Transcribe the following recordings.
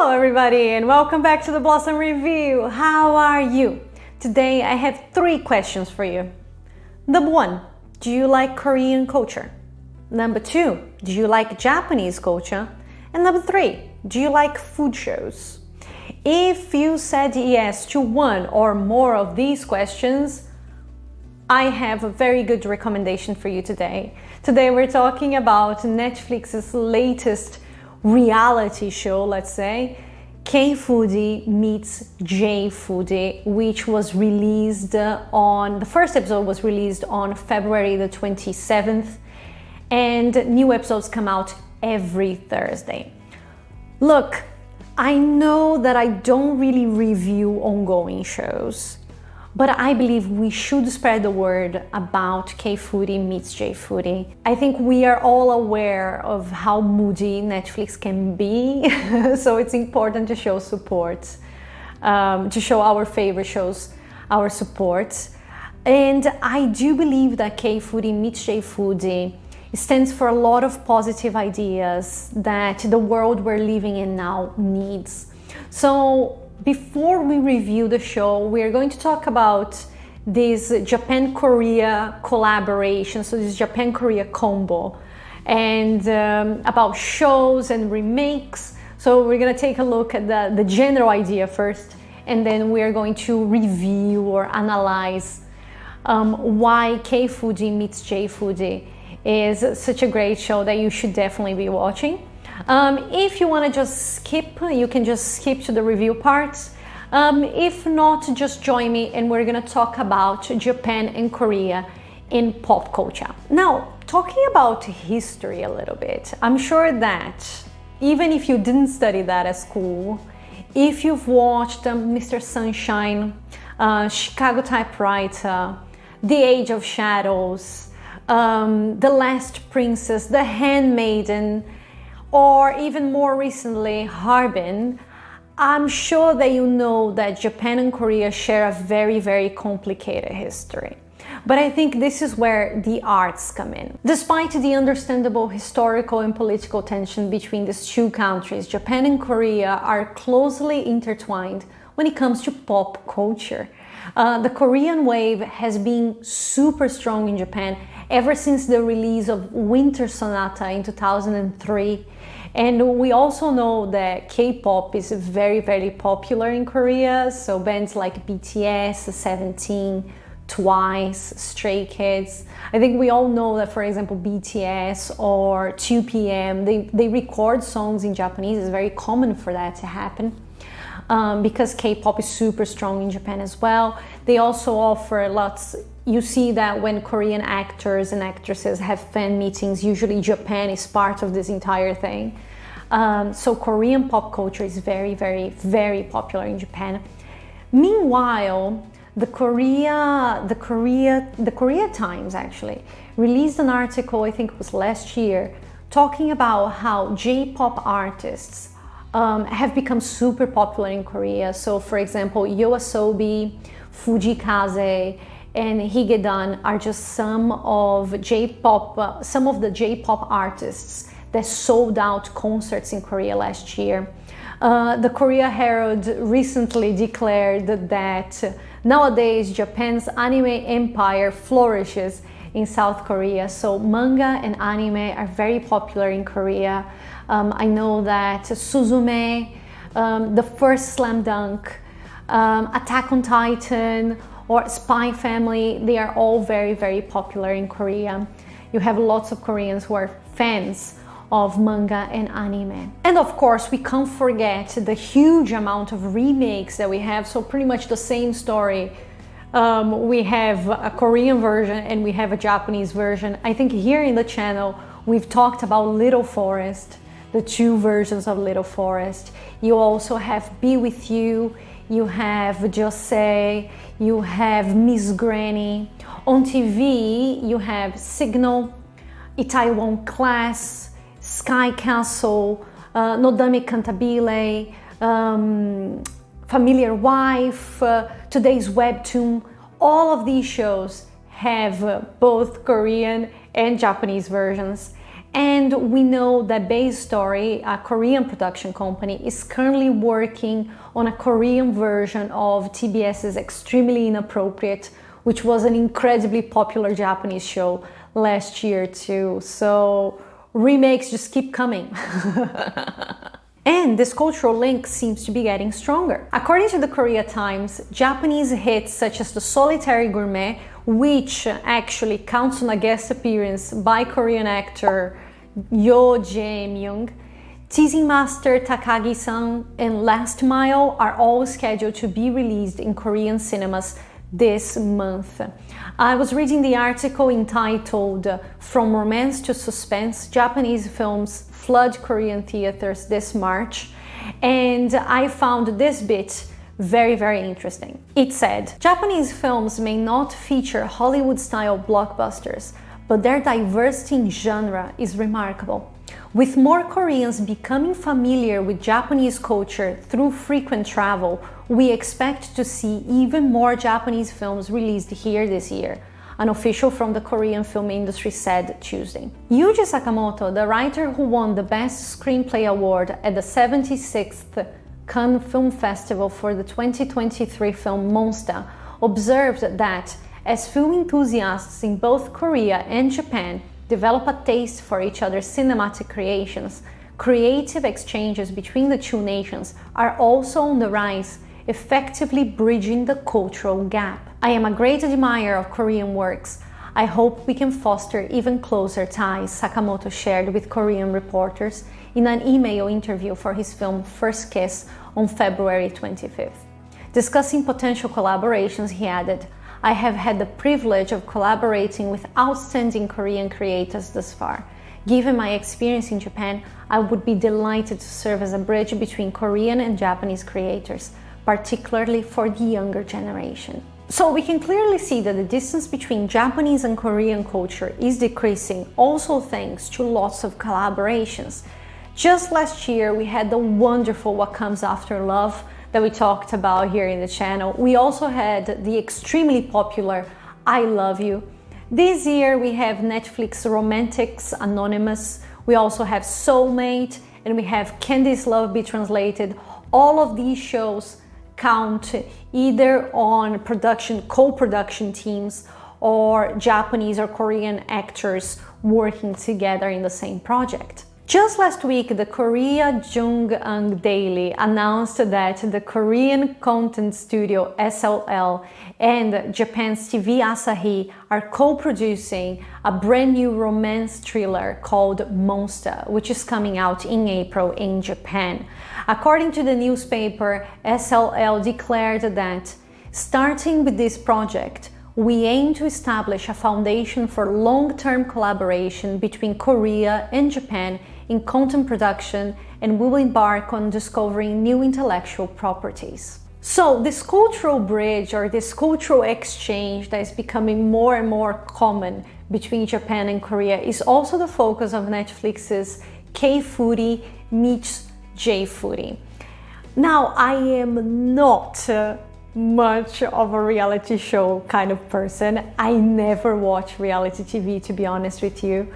Hello everybody and welcome back to the Blossom Review. How are you? Today I have 3 questions for you. Number 1, do you like Korean culture? Number 2, do you like Japanese culture? And number 3, do you like food shows? If you said yes to one or more of these questions, I have a very good recommendation for you today. Today we're talking about Netflix's latest reality show, let's say, K-foodie Meets J-foodie, which was released the first episode was released on February the 27th, and new episodes come out every Thursday. Look, I know that I don't really review ongoing shows, but I believe we should spread the word about K-foodie Meets J-foodie. I think we are all aware of how moody Netflix can be, so it's important to show support, to show our favorite shows our support. And I do believe that K-foodie Meets J-foodie stands for a lot of positive ideas that the world we're living in now needs. So before we review the show, we're going to talk about this Japan-Korea collaboration, so this Japan-Korea combo, and about shows and remakes. So we're going to take a look at the general idea first, and then we're going to review or analyze why K-foodie Meets J-foodie is such a great show that you should definitely be watching. If you want to just skip, you can just skip to the review parts. If not, just join me and we're going to talk about Japan and Korea in pop culture. Now, talking about history a little bit, I'm sure that even if you didn't study that at school, if you've watched Mr. Sunshine, Chicago Typewriter, The Age of Shadows, The Last Princess, The Handmaiden, or even more recently, Harbin, I'm sure that you know that Japan and Korea share a very, very complicated history. But I think this is where the arts come in. Despite the understandable historical and political tension between these two countries, Japan and Korea are closely intertwined when it comes to pop culture. The Korean wave has been super strong in Japan ever since the release of Winter Sonata in 2003. And we also know that K-pop is very, very popular in Korea. So bands like BTS, 17, Twice, Stray Kids. I think we all know that, for example, BTS or 2PM, they record songs in Japanese. It's very common for that to happen. Because K-pop is super strong in Japan as well. They also offer lots. You see that when Korean actors and actresses have fan meetings, usually Japan is part of this entire thing. So Korean pop culture is very, very, very popular in Japan. Meanwhile, the Korea Times actually released an article, I think it was last year, talking about how J-pop artists have become super popular in Korea. So for example, YOASOBI, Fujikaze, and Higedan are just some of the J-pop artists that sold out concerts in Korea last year. The Korea Herald recently declared that nowadays Japan's anime empire flourishes in South Korea. So manga and anime are very popular in Korea. I know that Suzume, the first Slam Dunk, Attack on Titan, or Spy Family, they are all very, very popular in Korea. You have lots of Koreans who are fans of manga and anime. And of course, we can't forget the huge amount of remakes that we have. So pretty much the same story. We have a Korean version and we have a Japanese version. I think here in the channel, we've talked about Little Forest, the 2 versions of Little Forest. You also have Be With You, you have Just Say, you have Miss Granny. On TV, you have Signal, Itaewon Class, Sky Castle, Nodame Cantabile, Familiar Wife, Today's Webtoon. All of these shows have both Korean and Japanese versions. And we know that Bay Story, a Korean production company, is currently working on a Korean version of TBS's Extremely Inappropriate, which was an incredibly popular Japanese show last year too. So remakes just keep coming. And this cultural link seems to be getting stronger. According to the Korea Times, Japanese hits such as The Solitary Gourmet, which actually counts on a guest appearance by Korean actor Yo Jae-myung, Teasing Master Takagi-san, and Last Mile are all scheduled to be released in Korean cinemas this month. I was reading the article entitled From Romance to Suspense, Japanese Films Flood Korean Theaters this March, and I found this bit very, very interesting. It said, Japanese films may not feature Hollywood-style blockbusters, but their diversity in genre is remarkable. With more Koreans becoming familiar with Japanese culture through frequent travel, we expect to see even more Japanese films released here this year, an official from the Korean film industry said Tuesday. Yuji Sakamoto, the writer who won the Best Screenplay Award at the 76th Cannes Film Festival for the 2023 film Monster, observed that as film enthusiasts in both Korea and Japan develop a taste for each other's cinematic creations, creative exchanges between the two nations are also on the rise, effectively bridging the cultural gap. I am a great admirer of Korean works. I hope we can foster even closer ties, Sakamoto shared with Korean reporters in an email interview for his film First Kiss on February 25th. Discussing potential collaborations, he added, I have had the privilege of collaborating with outstanding Korean creators thus far. Given my experience in Japan, I would be delighted to serve as a bridge between Korean and Japanese creators, particularly for the younger generation. So we can clearly see that the distance between Japanese and Korean culture is decreasing, also thanks to lots of collaborations. Just last year, we had the wonderful What Comes After Love that we talked about here in the channel. We also had the extremely popular I Love You. This year we have Netflix Romantics Anonymous, we also have Soulmate, and we have Can This Love Be Translated. All of these shows count either on co-production teams or Japanese or Korean actors working together in the same project. Just last week, the Korea Jung-ang Daily announced that the Korean content studio SLL and Japan's TV Asahi are co-producing a brand new romance thriller called Monster, which is coming out in April in Japan. According to the newspaper, SLL declared that, starting with this project, we aim to establish a foundation for long-term collaboration between Korea and Japan in content production, and we will embark on discovering new intellectual properties. So this cultural bridge or this cultural exchange that is becoming more and more common between Japan and Korea is also the focus of Netflix's K-foodie Meets J-foodie. Now, I am not much of a reality show kind of person. I never watch reality TV, to be honest with you.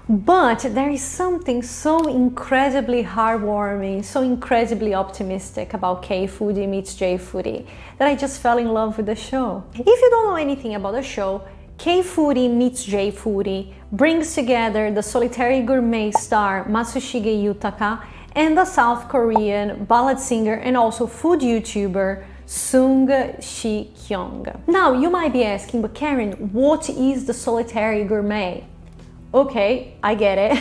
But there is something so incredibly heartwarming, so incredibly optimistic about K-foodie Meets J-foodie that I just fell in love with the show. If you don't know anything about the show, K-foodie Meets J-foodie brings together the Solitary Gourmet star Matsushige Yutaka and the South Korean ballad singer and also food YouTuber Si-kyung. Now, you might be asking, but Karen, what is the Solitary Gourmet? Okay, I get it.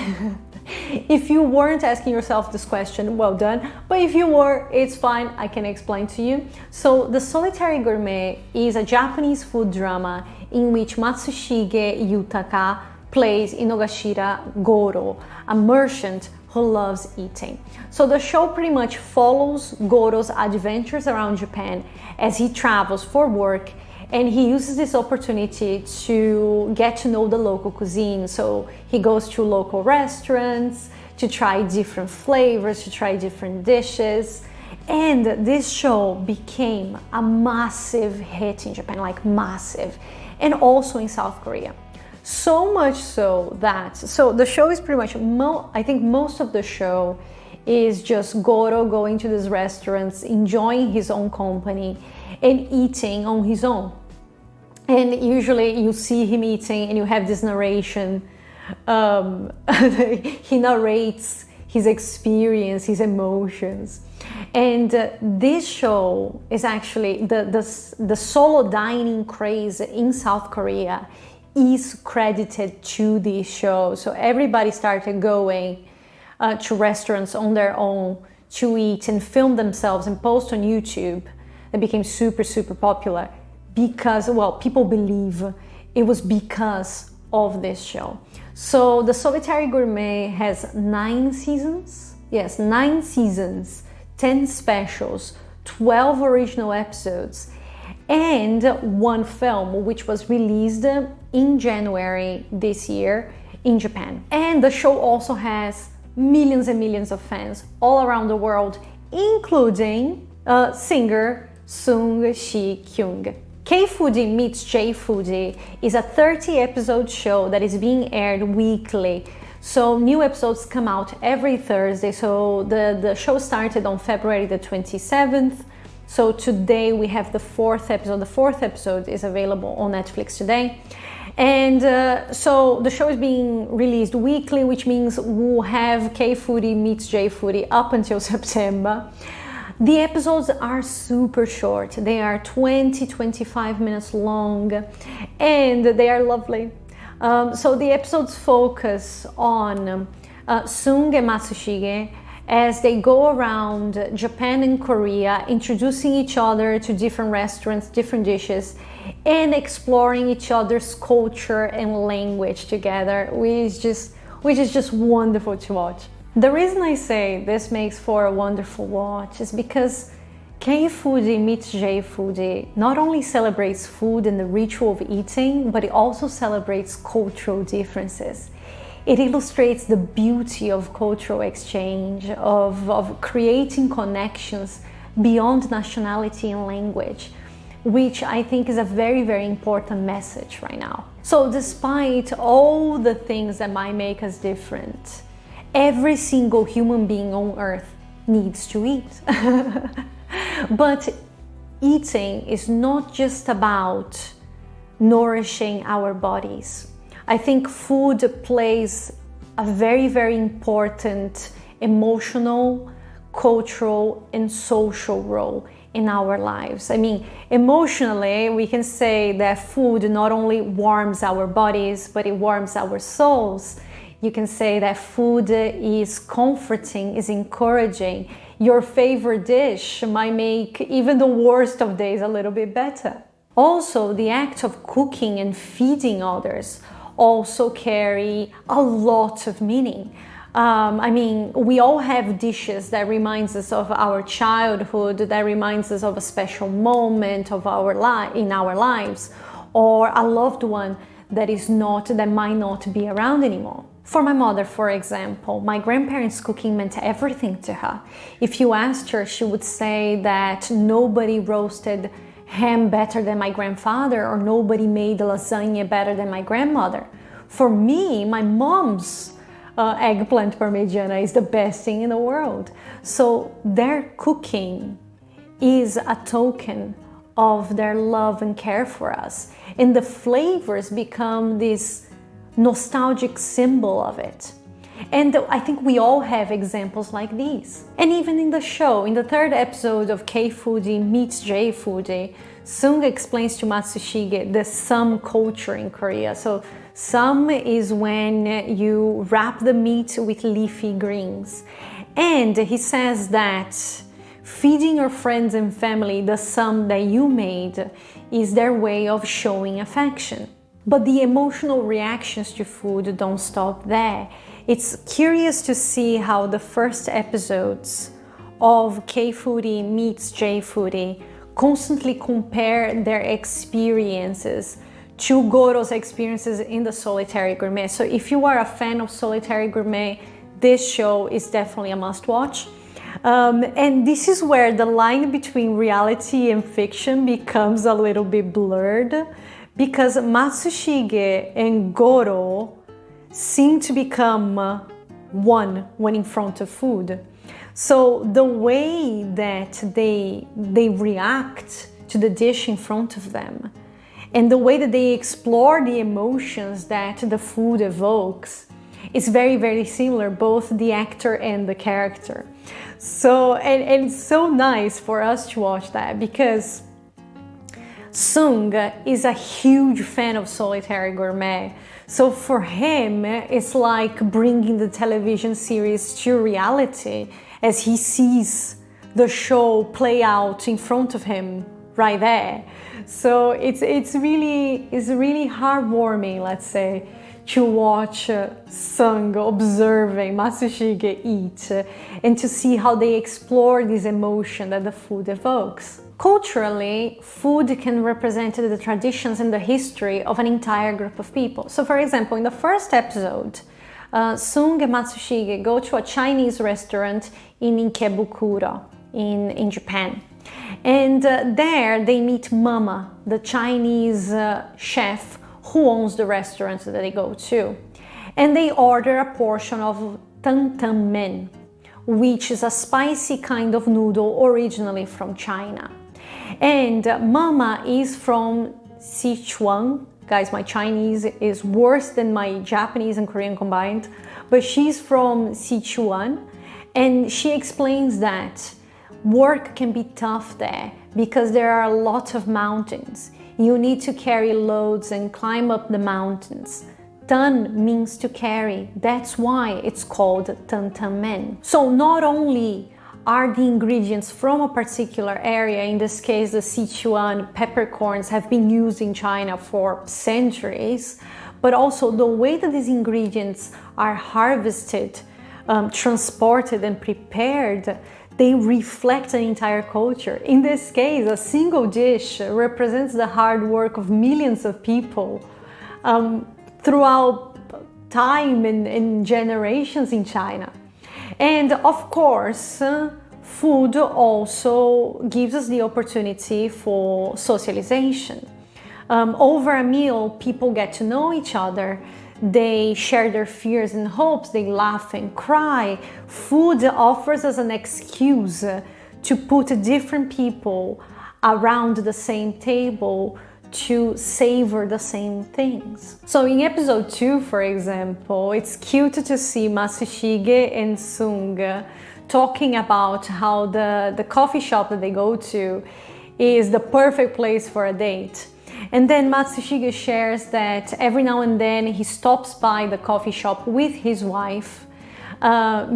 If you weren't asking yourself this question, well done. But if you were, it's fine, I can explain to you. So, The Solitary Gourmet is a Japanese food drama in which Matsushige Yutaka plays Inogashira Goro, a merchant who loves eating. So the show pretty much follows Goro's adventures around Japan as he travels for work, and he uses this opportunity to get to know the local cuisine. So he goes to local restaurants to try different flavors, to try different dishes. And this show became a massive hit in Japan, like massive, and also in South Korea. So much so that, so the show is pretty much, I think most of the show is just Goro going to these restaurants, enjoying his own company and eating on his own. And usually you see him eating and you have this narration. He narrates his experience, his emotions. And this show is actually, the solo dining craze in South Korea is credited to this show. So everybody started going to restaurants on their own to eat and film themselves and post on YouTube. It became super, super popular because, well, people believe it was because of this show. So the Solitary Gourmet has 9 seasons. Yes, 9 seasons, 10 specials, 12 original episodes, and 1 film which was released in January this year in Japan. And the show also has millions and millions of fans all around the world, including singer Si-kyung. K-foodie Meets J-foodie is a 30-episode show that is being aired weekly. So new episodes come out every Thursday. So the show started on February the 27th. So today we have the 4th episode. The 4th episode is available on Netflix today. And so the show is being released weekly, which means we'll have K-foodie Meets J-foodie up until September. The episodes are super short. They are 20-25 minutes long and they are lovely. So the episodes focus on Sung and Matsushige as they go around Japan and Korea, introducing each other to different restaurants, different dishes, and exploring each other's culture and language together, which is just wonderful to watch. The reason I say this makes for a wonderful watch is because K-foodie Meets J-foodie not only celebrates food and the ritual of eating, but it also celebrates cultural differences. It illustrates the beauty of cultural exchange, of creating connections beyond nationality and language, which I think is a very, very important message right now. So despite all the things that might make us different, every single human being on earth needs to eat. But eating is not just about nourishing our bodies. I think food plays a very, very important emotional, cultural, and social role in our lives. I mean, emotionally, we can say that food not only warms our bodies, but it warms our souls. You can say that food is comforting, is encouraging. Your favorite dish might make even the worst of days a little bit better. Also, the act of cooking and feeding others also carry a lot of meaning. I mean, we all have dishes that reminds us of our childhood, that reminds us of a special moment of in our lives, or a loved one that might not be around anymore. For my mother, for example, my grandparents' cooking meant everything to her. If you asked her, she would say that nobody roasted ham better than my grandfather, or nobody made lasagna better than my grandmother. For me, my mom's eggplant parmigiana is the best thing in the world. So their cooking is a token of their love and care for us. And the flavors become this nostalgic symbol of it. And I think we all have examples like these. And even in the show, in the 3rd episode of K-foodie Meets J-foodie, Sung explains to Matsushige the Sam culture in Korea. So Sam is when you wrap the meat with leafy greens. And he says that feeding your friends and family the Sam that you made is their way of showing affection. But the emotional reactions to food don't stop there. It's curious to see how the first episodes of K-foodie Meets J-foodie constantly compare their experiences to Goro's experiences in the Solitary Gourmet. So if you are a fan of Solitary Gourmet, this show is definitely a must-watch. And this is where the line between reality and fiction becomes a little bit blurred, because Matsushige and Goro seem to become one when in front of food. So the way that they react to the dish in front of them, and the way that they explore the emotions that the food evokes, is very, very similar, both the actor and the character. So, and it's so nice for us to watch that, because Sung is a huge fan of Solitary Gourmet. So for him, it's like bringing the television series to reality, as he sees the show play out in front of him right there. So it's really heartwarming, let's say, to watch Sung observing Matsushige eat and to see how they explore this emotion that the food evokes. Culturally, food can represent the traditions and the history of an entire group of people. So for example, in the first episode, Sung and Matsushige go to a Chinese restaurant in Ikebukuro in Japan. And there they meet Mama, the Chinese chef who owns the restaurant that they go to. And they order a portion of tantan men, which is a spicy kind of noodle originally from China. And Mama is from Si-kyung. Guys, my Chinese is worse than my Japanese and Korean combined, but she's from Sichuan, and she explains that work can be tough there because there are a lot of mountains. You need to carry loads and climb up the mountains. Tan means to carry. That's why it's called tantanmen. So not only are the ingredients from a particular area, in this case the Sichuan peppercorns have been used in China for centuries, but also the way that these ingredients are harvested, transported and prepared, they reflect an entire culture. In this case, a single dish represents the hard work of millions of people throughout time and generations in China. And of course, food also gives us the opportunity for socialization. Over a meal, people get to know each other. They share their fears and hopes, they laugh and cry. Food offers us an excuse to put different people around the same table to savor the same things. So in episode 2, for example, it's cute to see Matsushige and Sung talking about how the coffee shop that they go to is the perfect place for a date. And then Matsushige shares that every now and then he stops by the coffee shop with his wife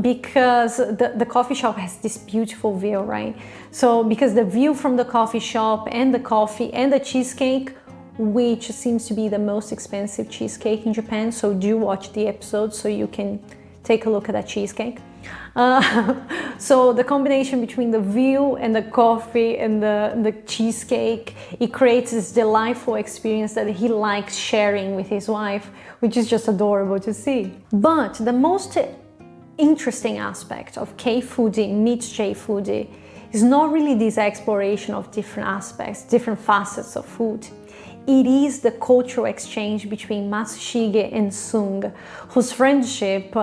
because the coffee shop has this beautiful view, right? So because the view from the coffee shop and the coffee and the cheesecake, which seems to be the most expensive cheesecake in Japan, so do watch the episode so you can take a look at that cheesecake. So the combination between the view and the coffee and the cheesecake, it creates this delightful experience that he likes sharing with his wife, which is just adorable to see. But the most interesting aspect of K-foodie Meets J-foodie is not really this exploration of different aspects, different facets of food. It is the cultural exchange between Matsushige and Sung, whose friendship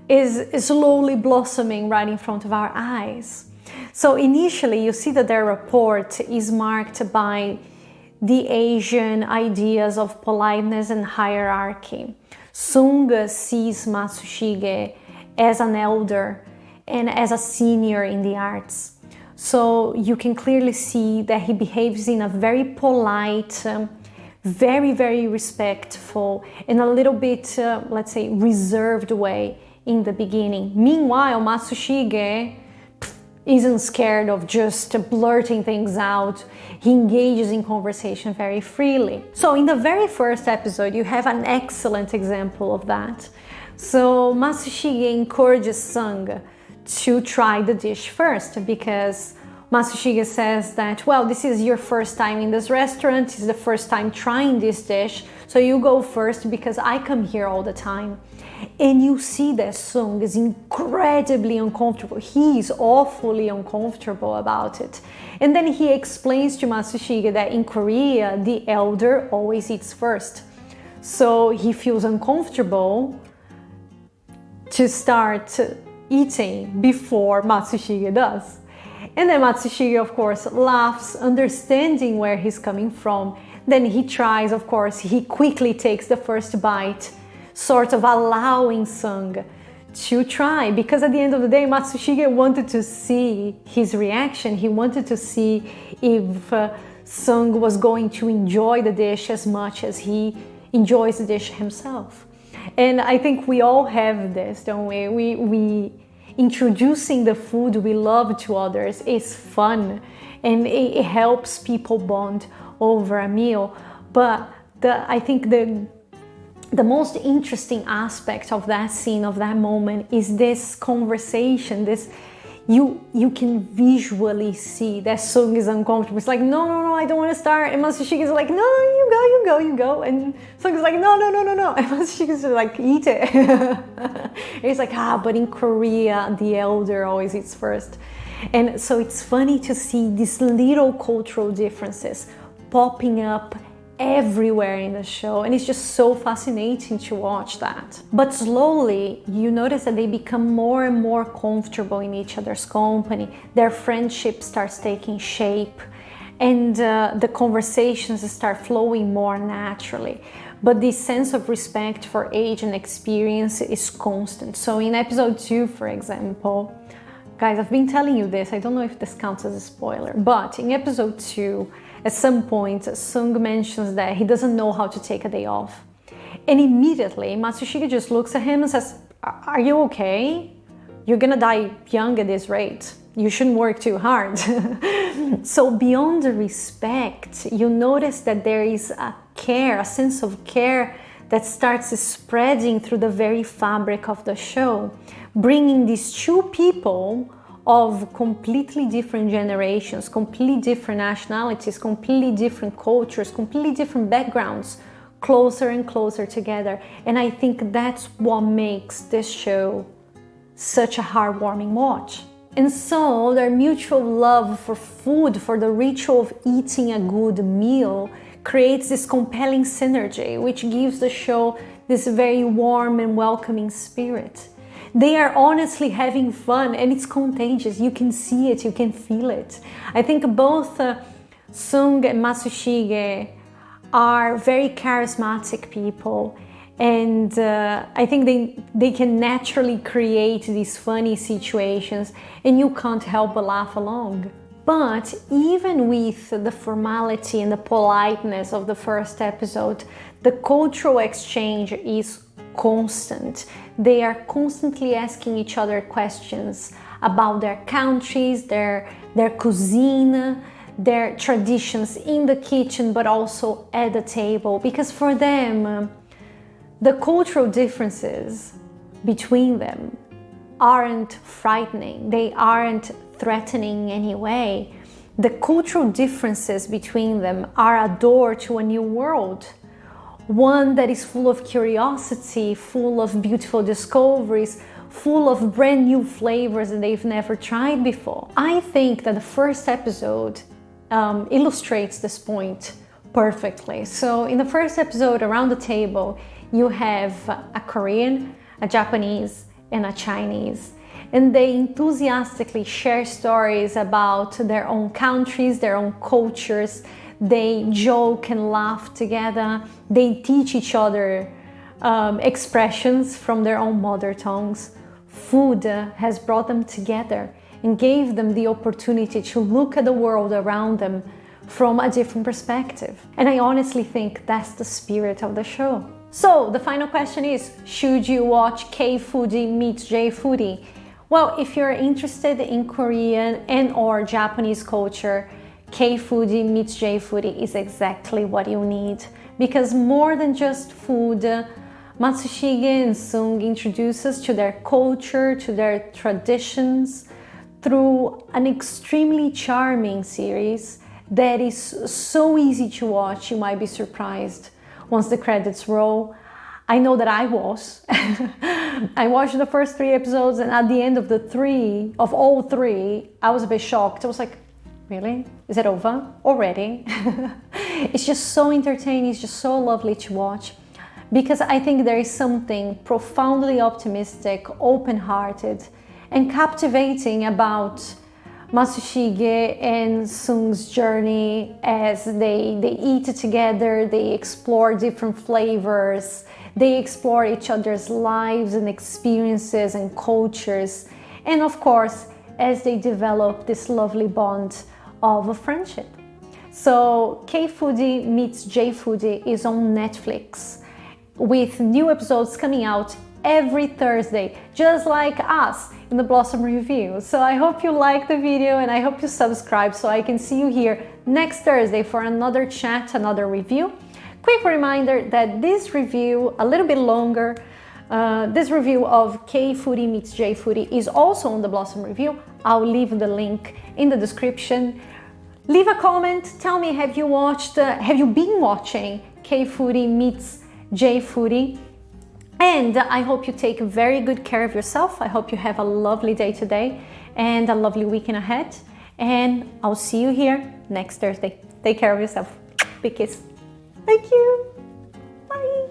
is slowly blossoming right in front of our eyes. So initially you see that their rapport is marked by the Asian ideas of politeness and hierarchy. Sung sees Matsushige as an elder and as a senior in the arts. So you can clearly see that he behaves in a very polite, very, very respectful, and a little bit, let's say, reserved way in the beginning. Meanwhile, Matsushige isn't scared of just blurting things out. He engages in conversation very freely. So in the very first episode, you have an excellent example of that. So Matsushige encourages Sung to try the dish first, because Matsushige says that, well, this is your first time in this restaurant, it's the first time trying this dish, so you go first because I come here all the time. And you see that Sung is incredibly uncomfortable. He is awfully uncomfortable about it. And then he explains to Matsushige that in Korea, the elder always eats first. So he feels uncomfortable to start eating before Matsushige does. And then Matsushige, of course, laughs, understanding where he's coming from. Then he tries, of course, he quickly takes the first bite, sort of allowing Sung to try, because at the end of the day, Matsushige wanted to see his reaction. He wanted to see if Sung was going to enjoy the dish as much as he enjoys the dish himself. And I think we all have this, don't we? We introducing the food we love to others is fun, and it helps people bond over a meal. But I think the most interesting aspect of that scene, of that moment, is this conversation. You can visually see that Sung is uncomfortable. It's like, no, I don't want to start. And Matsushige is like, no, you go. And Sung is like, no. And Matsushige is like, eat it. And it's like, but in Korea, the elder always eats first. And so it's funny to see these little cultural differences popping up everywhere in the show, and it's just so fascinating to watch that. But slowly you notice that they become more and more comfortable in each other's company. Their friendship starts taking shape, and the conversations start flowing more naturally. But this sense of respect for age and experience is constant. So in episode 2, for example, guys, I've been telling you this, I don't know if this counts as a spoiler, but in episode 2, at some point, Sung mentions that he doesn't know how to take a day off. And immediately, Matsushige just looks at him and says, are you okay? You're gonna die young at this rate. You shouldn't work too hard. So beyond the respect, you notice that there is a care, a sense of care that starts spreading through the very fabric of the show, bringing these two people of completely different generations, completely different nationalities, completely different cultures, completely different backgrounds, closer and closer together. And I think that's what makes this show such a heartwarming watch. And so their mutual love for food, for the ritual of eating a good meal, creates this compelling synergy, which gives the show this very warm and welcoming spirit. They are honestly having fun, and it's contagious. You can see it, you can feel it. I think both Sung and Matsushige are very charismatic people, and I think they can naturally create these funny situations, and you can't help but laugh along. But even with the formality and the politeness of the first episode, the cultural exchange is constant. They are constantly asking each other questions about their countries, their cuisine, their traditions in the kitchen, but also at the table. Because for them, the cultural differences between them aren't frightening. They aren't threatening in any way. The cultural differences between them are a door to a new world. One that is full of curiosity, full of beautiful discoveries, full of brand new flavors that they've never tried before. I think that the first episode illustrates this point perfectly. So in the first episode, around the table, you have a Korean, a Japanese, and a Chinese. And they enthusiastically share stories about their own countries, their own cultures. They joke and laugh together. They teach each other expressions from their own mother tongues. Food has brought them together and gave them the opportunity to look at the world around them from a different perspective. And I honestly think that's the spirit of the show. So the final question is, should you watch K-foodie Meets J-foodie? Well, if you're interested in Korean and or Japanese culture, K-foodie Meets J-foodie is exactly what you need, because more than just food, Matsushige and Sung introduce us to their culture, to their traditions, through an extremely charming series that is so easy to watch, you might be surprised once the credits roll. I know that I was. I watched the first 3 episodes, and at the end of all three, I was a bit shocked. I was like, really? Is it over already? It's just so entertaining. It's just so lovely to watch, because I think there is something profoundly optimistic, open-hearted, and captivating about Matsushige and Sung's journey as they eat together, they explore different flavors, they explore each other's lives and experiences and cultures, and of course, as they develop this lovely bond of a friendship. So K-foodie Meets J-foodie is on Netflix, with new episodes coming out every Thursday, just like us in the Blossom Review. So I hope you like the video, and I hope you subscribe so I can see you here next Thursday for another chat, another review. Quick reminder that this review, a little bit longer, this review of K-foodie Meets J-foodie is also on the Blossom Review. I'll leave the link in the description. Leave a comment, tell me, have you been watching K-foodie Meets J-foodie? And I hope you take very good care of yourself. I hope you have a lovely day today and a lovely weekend ahead. And I'll see you here next Thursday. Take care of yourself. Big kiss. Thank you. Bye.